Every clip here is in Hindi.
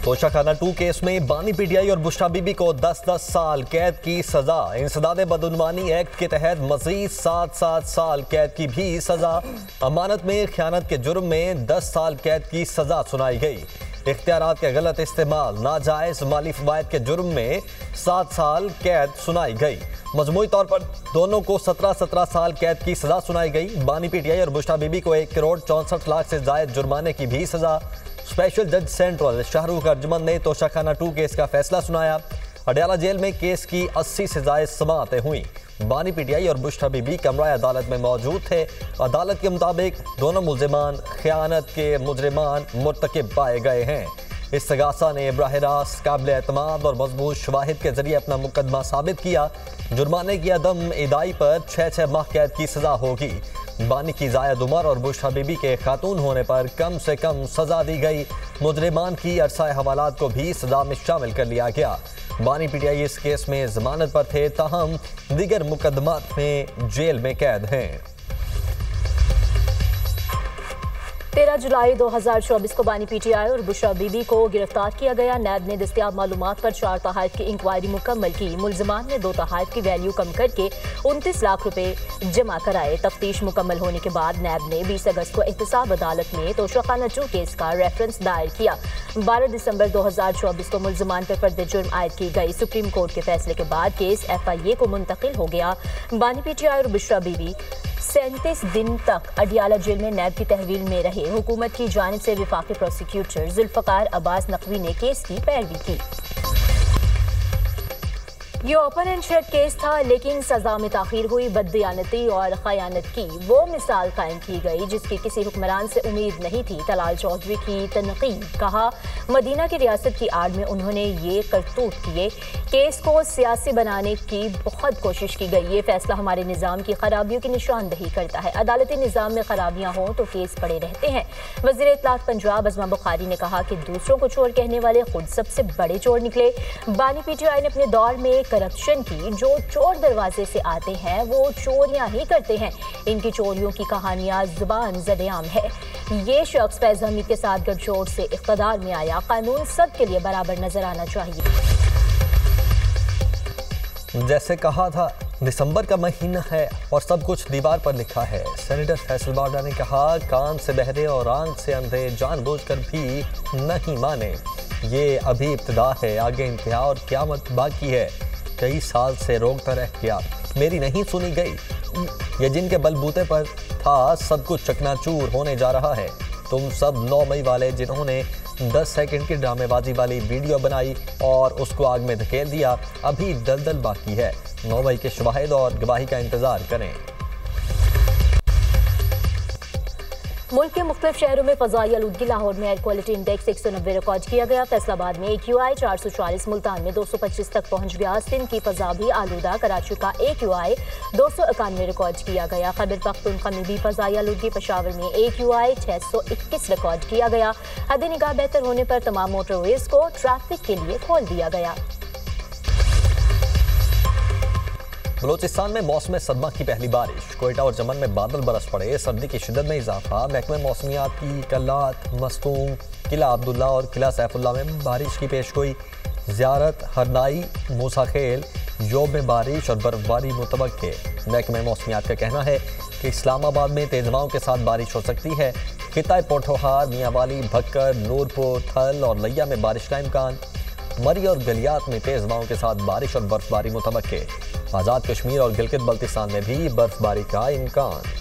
तोशाखाना 2 केस में बानी पीटीआई और बुशरा बीबी को 10-10 साल कैद की सजा। इंसदाद बदउनवानी एक्ट के तहत मजीद 7-7 साल कैद की भी सजा। अमानत में खयानत के जुर्म में 10 साल कैद की सजा सुनाई गई। इख्तियारात के गलत इस्तेमाल नाजायज माली फवायद के जुर्म में 7 साल कैद सुनाई गई। मजमूई तौर पर दोनों को 17-17 साल कैद की सजा सुनाई गई। बानी पीटीआई और बुशरा बीबी को 1 करोड़ 64 लाख से जायद जुर्माने की भी सजा। स्पेशल जज सेंट्रल शाहरुख अर्जमन ने तोशाखाना 2 केस का फैसला सुनाया। अडयाला जेल में केस की 80 से जायद समाअतें हुई। बानी पीटीआई और बुशरा बीबी कमरा अदालत में मौजूद थे। अदालत के मुताबिक दोनों मुल्जिमान खयानत के मुजरिमान मुर्तकिब पाए गए हैं। इस्तगासा ने बराह रास्त काबिल एतमाद और मजबूत शवाहिद के जरिए अपना मुकदमा साबित किया। जुर्माने की अदम इदाई पर 6-6 माह कैद की सजा होगी। बानी की जायद उमर और बुशरा बीबी के खातून होने पर कम से कम सजा दी गई। मुजरिमान की अरसा हवालात को भी सजा में शामिल कर लिया गया। बानी पीटीआई इस केस में जमानत पर थे, ताहम दीगर मुकदमात में जेल में कैद हैं। 13 जुलाई 2024 को बानी पीटीआई और बुशरा बीबी को गिरफ्तार किया गया। नैब ने दस्तयाब मालूमात पर 4 तहाइफ की इंक्वायरी मुकम्मल की। मुल्जिमान ने 2 तहाइफ की वैल्यू कम करके 29 लाख रुपए जमा कराए। तफ्तीश मुकम्मल होने के बाद नैब ने 20 अगस्त को एहतसाब अदालत में तोशाखाना 2 केस का रेफरेंस दायर किया। 12 दिसंबर 2024 को मुल्जिमान पर फर्द जुर्म आयद की गई। सुप्रीम कोर्ट के फैसले के बाद केस FIA को मुंतकिल हो गया। बानी पीटीआई और बुशरा बीबी 37 दिन तक अडयाला जेल में नैब की तहवील में रहे। हुकूमत की जानिब से वफाकी प्रोसिक्यूटर जुल्फकार अब्बास नकवी ने केस की पैरवी की। ये ओपन एंड शट केस था, लेकिन सजा में ताखीर हुई। बददियानती और खयानत की वो मिसाल कायम की गई जिसकी किसी हुक्मरान से उम्मीद नहीं थी। तलाल चौधरी की तनकीद, कहा मदीना की रियासत की आड़ में उन्होंने ये करतूत किए। केस को सियासी बनाने की बहुत कोशिश की गई। ये फैसला हमारे निज़ाम की खराबियों की निशानदही करता है। अदालती निज़ाम में खराबियां हों तो केस पड़े रहते हैं। वज़ीर इत्तलात पंजाब अज़मा बुखारी ने कहा कि दूसरों को चोर कहने वाले खुद सबसे बड़े चोर निकले। बानी पीटीआई ने अपने दौर में करप्शन की, जो चोर दरवाजे से आते हैं वो चोरियां ही करते हैं। इनकी चोरियों की कहानियां जुबान ज़द-ए-आम है। ये शख्स फैज़ हमीद के साथ गठजोड़ से इक़्तिदार में आया। कानून सब के लिए बराबर नजर आना चाहिए। जैसे कहा था, दिसंबर का महीना है और सब कुछ दीवार पर लिखा है। सेनेटर फैसल बावड़ा ने कहा, कान से बहरे और आंख से अंधे जानबूझकर भी नहीं माने। ये अभी इब्तिदा है, आगे इंतहा और क़यामत बाकी है। कई साल से रोकता रह गया, मेरी नहीं सुनी गई। ये जिनके बलबूते पर था सब कुछ चकनाचूर होने जा रहा है। तुम सब 9 मई वाले जिन्होंने 10 सेकंड की ड्रामेबाजी वाली वीडियो बनाई और उसको आग में धकेल दिया, अभी दलदल बाकी है। 9 मई के शवाहिद और गवाही का इंतजार करें। मुल्क के मुख्तलिफ शहरों में फ़ज़ाई आलूदगी। लाहौर में एयर क्वालिटी इंडेक्स 190 रिकॉर्ड किया गया। फैसलाबाद में AQI 440, मुल्तान में 225 तक पहुंच गया। सिंध की फ़ज़ा भी आलूदा। कराची का AQI 291 रिकॉर्ड किया गया। खैबर पख्तूनख्वा में भी फ़ज़ाई आलूदगी। पेशावर में AQI 621 रिकॉर्ड किया गया। हद निगाह बेहतर होने पर तमाम मोटरवेज को ट्रैफिक के लिए खोल दिया गया। बलूचिस्तान में मौसम सदमा की पहली बारिश। कोयटा और चमन में बादल बरस पड़े। सर्दी की शिद्दत में इजाफा। महकमे मौसमियात की कल्लात, मस्तूम, किला अब्दुल्ला और किला सैफुल्ला में बारिश की पेशगोई। ज़ियारत, हरनाई, मूसा खेल, योब में बारिश और बर्फबारी मुतवक्के। महकमे मौसमियात का कहना है कि इस्लामाबाद में तेज हवाओं के साथ बारिश हो सकती है। खिताए पोठोहार, मियांवाली, भक्कर, नूरपुर, थल और लिया में बारिश का इम्कान। मरी और गलियात में तेज हवाओं के साथ बारिश और बर्फबारी मुतवक्के। आज़ाद कश्मीर और गिलगित बल्तिस्तान में भी बर्फबारी का इम्कान।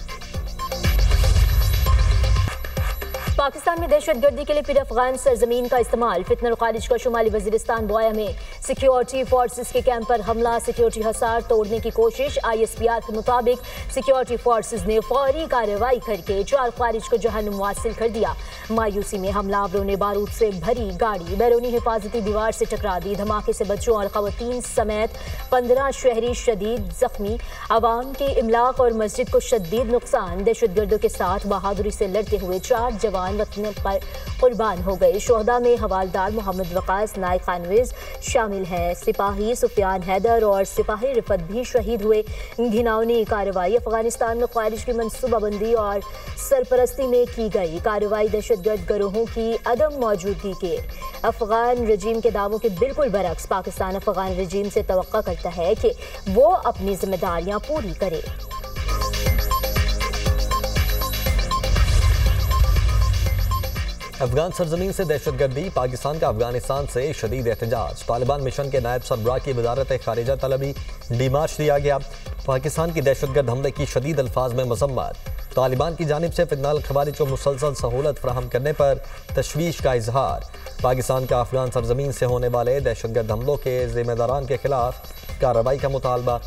पाकिस्तान में दहशतगर्दी के लिए फिर अफगान सरजमीन का इस्तेमाल। फितनर खारिज का शुमाली वजीरिस्तान बोया में सिक्योरिटी फोर्सेस के कैंप पर हमला। सिक्योरिटी हसार तोड़ने की कोशिश। ISPR के मुताबिक सिक्योरिटी फोर्सेस ने फौरी कार्रवाई करके 4 खारिज को जहन्नुम वासिल कर दिया। मायूसी में हमलावरों ने बारूद से भरी गाड़ी बैरूनी हिफाजती दीवार से टकरा दी। धमाके से बच्चों और खवातीन समेत 15 शहरी शदीद जख्मी। अवाम के इमलाक और मस्जिद को शदीद नुकसान। दहशतगर्दों के साथ बहादुरी से लड़ते हुए 4 जवान वतन पर कुर्बान हो गए। शोहदा में हवालदार मोहम्मद वकास नाइक खानविज शामिल हैं। सिपाही सुफियान हैदर और सिपाही रिफत भी शहीद हुए। घिनौनी कार्रवाई अफगानिस्तान में ख्वारिज की मनसूबाबंदी और सरपरस्ती में की गई। कार्रवाई दहशतगर्द गिरोहों की अदम मौजूदगी के अफगान रजीम के दावों के बिल्कुल बरक्स पाकिस्तान अफगान रजीम से तवक्का करता है कि वो अपनी जिम्मेदारियां पूरी करे। अफगान सरजमीन से दहशतगर्दी, पाकिस्तान का अफगानिस्तान से शदीद एहतजाज। तालिबान मिशन के नायब सरबराह की वजारत खारिजा तलबी डीमार्च दिया गया। पाकिस्तान की दहशतगर्द हमले की शदीद अल्फाज में मजम्मत। तालिबान की जानिब से फितनाल खवारिज को मुसलसल सहूलत फराहम करने पर तशवीश का इजहार। पाकिस्तान का अफगान सरजमीन से होने वाले दहशतगर्द हमलों के जिम्मेदारान के खिलाफ कार्रवाई का मुतालबा।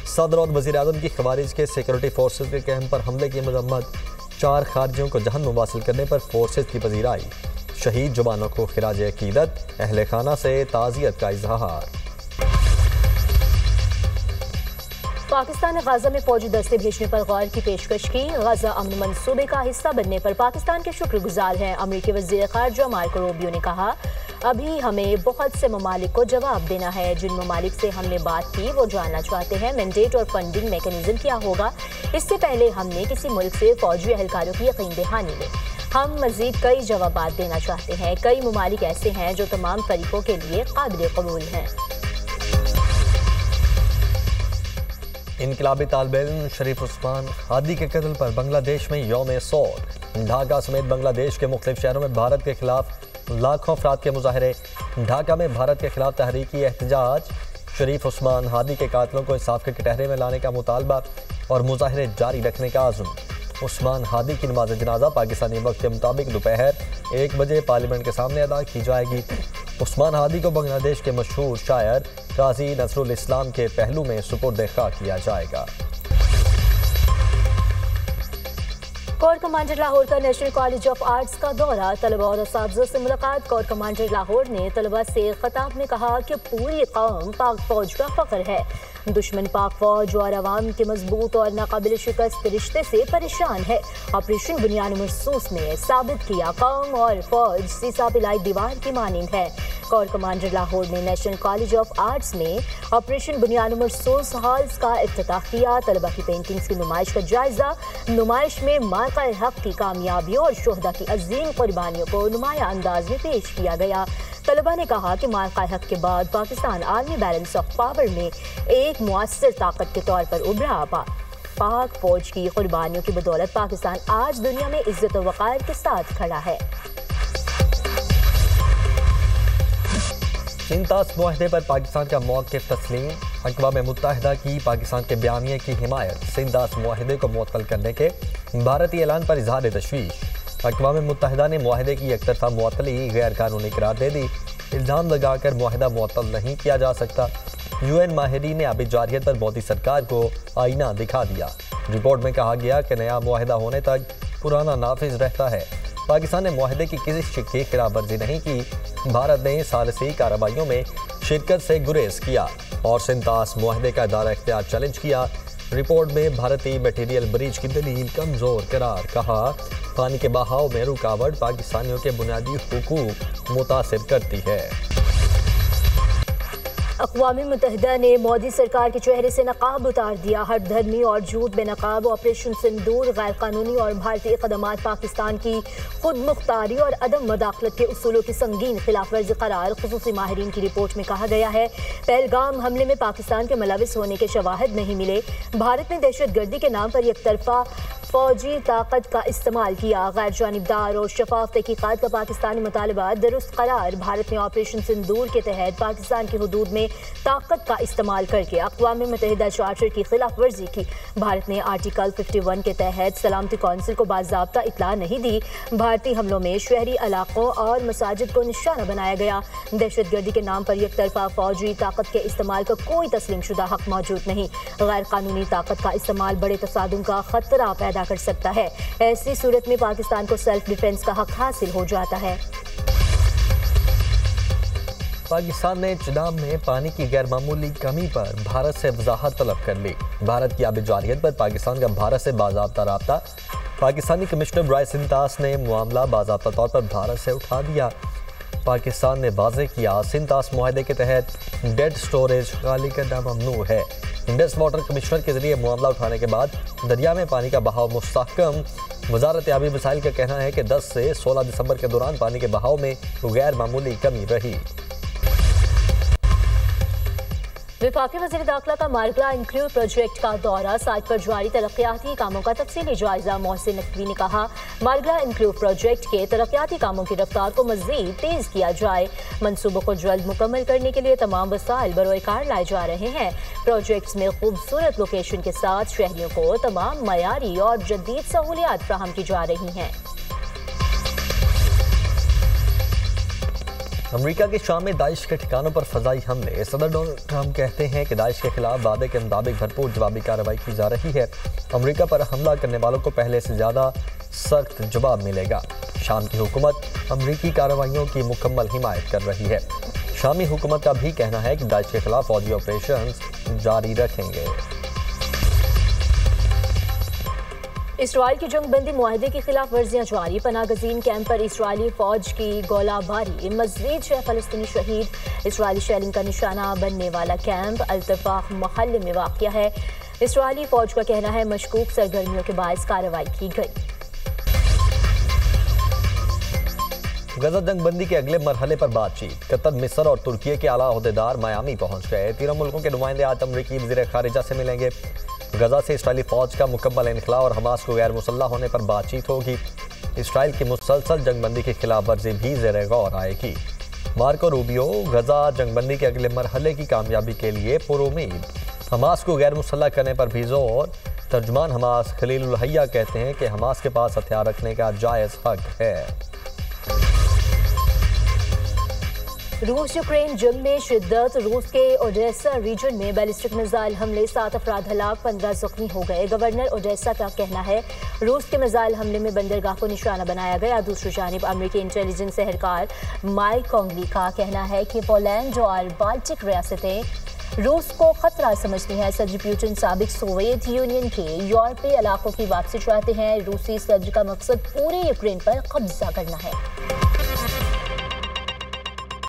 सदर और वज़ीर आज़म की खवारिज के सिक्योरिटी फोर्सेज के कैंप पर हमले की मजम्मत। 4 खारजियों को जहन्नुम वासिल करने पर फोर्सेज की पजीराई। शहीद जवानों को खिराज अकीदत, अहले खाना से ताज़ियत का इजहार। पाकिस्तान ने गाजा में फौजी दस्ते भेजने पर गौर की पेशकश की। गाजा अमन मंसूबे का हिस्सा बनने पर पाकिस्तान के शुक्रगुजार हैं। अमेरिकी वज़ीर ख़ारजा मार्को रूबियो ने कहा, अभी हमें बहुत से ममालिक को जवाब देना है। जिन ममालिक से हमने बात की वो जानना चाहते हैं मैंडेट और फंडिंग मैकेनिज्म क्या होगा। इससे पहले हमने किसी मुल्क से फौजी एहलकारों की यकीन दहानी ली। हम मजीद कई जवाब देना चाहते हैं। कई ममालिक ऐसे हैं जो तमाम तरीकों के लिए काबिल कबूल हैं। इनकलाबी तालिब इल्म शरीफ उस्मान हादी के कत्ल पर बांग्लादेश में यौम सोग। ढाका समेत बांग्लादेश के मुख्तलिफ शहरों में भारत के खिलाफ लाखों अफराद के मुजाहरे। ढाका में भारत के खिलाफ तहरीकी एहतजाज। शरीफ उस्मान हादी के कातलों को इंसाफ के कटहरे में लाने का मुतालबा और मुजाहरे जारी रखने का आज़म। उस्मान हादी की नमाज जनाजा पाकिस्तानी वक्त के मुताबिक दोपहर 1 बजे पार्लियामेंट के सामने अदा की जाएगी। उस्मान हादी को बांग्लादेश के मशहूर शायर काजी नसरुल इस्लाम के पहलू में सुपुर्द खाक किया जाएगा। कोर कमांडर लाहौर का नेशनल कॉलेज ऑफ आर्ट्स का दौरा। तलबा और असातिज़ा से मुलाकात। कोर कमांडर लाहौर ने तलबा से खिताब में कहा कि पूरी कौम पाक फौज का फख्र है। दुश्मन पाक फौज और अवाम के मजबूत और नाकाबिल शिकस्त रिश्ते से परेशान है। ऑपरेशन बुनियाद महसूस ने साबित किया कौम और फौज सीसा पिलाई दीवार की मानिंद है। कोर कमांडर लाहौर ने नेशनल कॉलेज ऑफ आर्ट्स में ऑपरेशन बुनियाद महसूस हॉल्स का इफ्तिताह किया। तलबा की पेंटिंग्स की नुमाइश का जायजा। नुमाइश में मार्का हक की कामयाबियों और शोहदा की अजीम कुर्बानियों को नुमाया अंदाज में पेश किया गया। तलबा ने कहा कि मार्का हक के बाद Pakistan army balance of power में एक मुअस्सिर ताकत के तौर पर उभरा। पाक फौज की कुर्बानियों की बदौलत पाकिस्तान आज दुनिया में इज्जत और वक़ार के साथ खड़ा है। इंतास मुआहदे पर पाकिस्तान का मौक़िफ़ तस्लीम। अक़वाम मुत्तहिदा की पाकिस्तान के बयानिए की हिमायत। सिंदास मुआहदे को मुअत्तल करने के भारतीय ऐलान पर इजहार तशवीश। अक़वाम मुत्तहिदा ने मुआहदे की एक तरफा मुअत्तली गैर कानूनी करार दे दी। इल्ज़ाम लगाकर मुआहदा मुअत्तल नहीं किया जा सकता। UN माहिरीन ने आबी जारियत पर मोदी सरकार को आईना दिखा दिया। रिपोर्ट में कहा गया कि नया मुआहदा होने तक पुराना नाफिज रहता है। पाकिस्तान ने मुआहदे की किसी शिक की खिलाफ वर्जी नहीं की। भारत ने सालिसी कार्रवाइयों में शिरकत से गुरेज किया और सिंतास मुआहदे का दायरा इख्तियार चैलेंज किया। रिपोर्ट में भारतीय मटीरियल ब्रीच की दलील कमज़ोर करार। कहा, पानी के बहाव में रुकावट पाकिस्तानियों के बुनियादी हुकूक मुतासिर करती है। अक़वाम मुत्तहिदा ने मोदी सरकार के चेहरे से नकाब उतार दिया। हर धर्मी और झूठ बेनकाब ऑपरेशन सिंदूर गैर कानूनी और भारतीय कदमात पाकिस्तान की खुद मुख्तारी और अदम मदाखलत के उसूलों की संगीन खिलाफ वर्जी करार। खुसूसी माहिरीन की रिपोर्ट में कहा गया है, पहलगाम हमले में पाकिस्तान के मुलविस होने के शवाहिद नहीं मिले। भारत ने दहशतगर्दी के नाम पर एक तरफा फौजी ताकत का इस्तेमाल किया। गैर जानिबदार और शफाफ तहकीकात का पाकिस्तानी मुतालबा दुरुस्त करार। भारत ने ऑपरेशन सिंदूर के तहत पाकिस्तान की हुदूद में ताकत का इस्तेमाल करके अक़वाम मुत्तहिदा चार्टर की खिलाफ वर्जी की। भारत ने आर्टिकल 51 के तहत सलामती कौंसिल को बाज़ाब्ता इत्तला नहीं दी। भारतीय हमलों में शहरी इलाकों और मसाजिद को निशाना बनाया गया। दहशतगर्दी के नाम पर एक तरफा फौजी ताकत के इस्तेमाल का कोई तस्लीम शुदा हक मौजूद नहीं। गैर कानूनी ताकत का इस्तेमाल बड़े तसादुम का खतरा पैदा कर सकता है। ऐसी सूरत में पाकिस्तान को सेल्फ डिफेंस का हक हासिल हो जाता है। पाकिस्तान ने चिनाब में पानी की गैर मामूली कमी पर भारत से वजाहत तलब कर ली। भारत की आबी जारियत पर पाकिस्तान का भारत से बाज़ाब्ता राब्ता। पाकिस्तानी कमिश्नर ब्राइस इंतास ने मामला बाज़ाब्ता तौर पर भारत से उठा दिया। पाकिस्तान ने वाज़ेह किया सिंतास मुआहदे के तहत डेड स्टोरेज खाली करना ममनू है। इंडस वाटर कमिश्नर के जरिए मामला उठाने के बाद दरिया में पानी का बहाव मुस्तहकम। वजारत आबी वसाइल का कहना है कि 10 से 16 दिसंबर के दौरान पानी के बहाव में गैर मामूली कमी रही। वफाकी वज़ीर दाखिला का मारगला इंक्लूव प्रोजेक्ट का दौरा, साइट पर जारी तरक्याती कामों का तफसीली जायजा। मोहसिन नकवी ने कहा मारगला इंक्लूव प्रोजेक्ट के तरक्याती कामों की रफ्तार को मज़ीद तेज़ किया जाए। मंसूबों को जल्द मुकम्मल करने के लिए तमाम वसाइल बरोए कार लाए जा रहे हैं। प्रोजेक्ट्स में खूबसूरत लोकेशन के साथ शहरियों को तमाम मयारी और जदीद सहूलियात फराहम की जा रही हैं। अमेरिका के शाम में दाइश के ठिकानों पर फजाई हमले। सदर डोनाल्ड ट्रंप कहते हैं कि दाइश के खिलाफ वादे के मुताबिक भरपूर जवाबी कार्रवाई की जा रही है। अमेरिका पर हमला करने वालों को पहले से ज़्यादा सख्त जवाब मिलेगा। शाम की हुकूमत अमेरिकी कार्रवाइयों की मुकम्मल हिमायत कर रही है। शामी हुकूमत का भी कहना है कि दाइश के खिलाफ फौजी ऑपरेशन जारी रखेंगे। इसराइल की जंगबंदी मुआहदे की खिलाफ वर्जियां जारी। पनागजीन कैंप पर इसराइली फौज की गोलाबारी, मज़ीद 6 फ़लस्तीनी शहीद। इसराइली शेलिंग का निशाना बनने वाला कैंप अल्तफाक महल में वाक़या है। इसराइली फौज का कहना है मशकूक सरगर्मियों के बायस कार्रवाई की गई। गजा जंगबंदी के अगले मरहले पर बातचीत। कतर, मिस्र और तुर्की के आला अहदेदार मायामी पहुंच गए। तीनों मुल्कों के नुमाइंदे आज अमरीकी वज़ीर ख़ारिजा से मिलेंगे। गजा से इसराइली फ़ौज का मुकम्मल इनखला और हमास को गैर मुसल्लह होने पर बातचीत होगी। इसराइल की मुसलसल जंगबंदी की खिलाफ वर्जी भी ज़ेर गौर आएगी। मार्को रूबियो गजा जंगबंदी के अगले मरहले की कामयाबी के लिए पुरुमीद। हमास को गैर मुसल्लह करने पर भी जोर। तर्जुमान हमास खलील उल हैया कहते हैं कि हमास के पास हथियार रखने का जायज़ हक है। रूस यूक्रेन जंग में शिद्दत। रूस के ओडेसा रीजन में बैलिस्टिक मिसाइल हमले, 7 अफराद हलाक, 15 जख्मी हो गए। गवर्नर ओडेसा का कहना है रूस के मिसाइल हमले में बंदरगाह को निशाना बनाया गया। दूसरी जानिब अमेरिकी इंटेलिजेंस एहलकार माइक कॉन्गली का कहना है कि पोलैंड और बाल्टिक रियासतें रूस को खतरा समझती हैं। सदर पुतिन साबिक सोवियत यूनियन के यूरोपीय इलाकों की वापसी चाहते हैं। रूसी सदर का मकसद पूरे यूक्रेन पर कब्जा करना है।